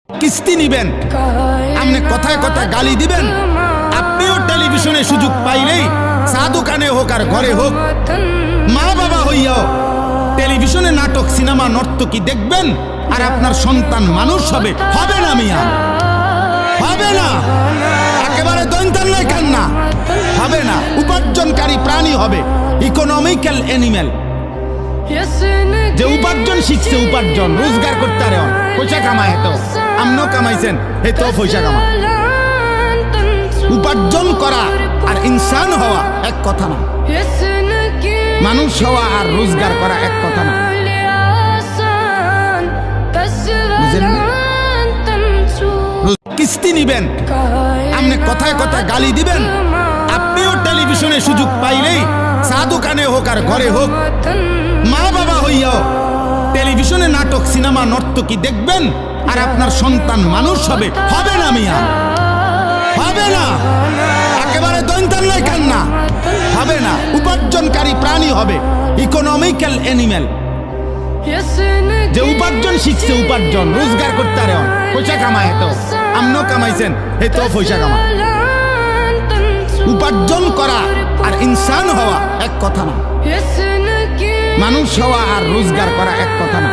কিস্তি নিবেন, আপনি কথায় কথায় গালি দিবেন। আপনিও টেলিভিশনে সুযোগ পাইলেই চা দোকানে হোক আর ঘরে হোক, মা বাবা হইয়াও টেলিভিশনে নাটক সিনেমা নর্তকী দেখবেন, আর আপনার সন্তান মানুষ হবে। হবে না মিয়া, হবে না, একেবারে দৈন্তান নয় কান্না, হবে না। উপার্জনকারী প্রাণী হবে, ইকোনমিক্যাল অ্যানিম্যাল। যে উপার্জন শিখছে, উপার্জন রোজগার করতে পারে, পয়সা কামায়, এত আমনও কামাইছেন, এই তো পয়সা কামায়। উপার্জন করা আর ইনসান হওয়া এক কথা না, মানুষ হওয়া আর রোজগার করা এক কথা না, বুঝেন না? কিস্তি নিবেন, আপনি কথায় কথায় গালি দিবেন। আপনিও টেলিভিশনে সুযোগ পাইলেই চা দোকানে হোক আর ঘরে হোক, মা বাবা হইয়াও টেলিভিশনে নাটক সিনেমা নর্তকী দেখবেন, আর আপনার সন্তান মানুষ হবে। হবে না মিয়া, হবে না, একেবারে দৈন্তান নয় কান্না, হবে না। উপার্জনকারী প্রাণী হবে, ইকোনমিক্যাল অ্যানিম্যাল। যে উপার্জন শিখছে, উপার্জন রোজগার করতে পারে, পয়সা কামায়, এত আমনও কামাইছেন, এই তো পয়সা কামায়। উপার্জন করা আর ইনসান হওয়া এক কথা না, মানুষ হওয়া আর রোজগার করা এক কথা না।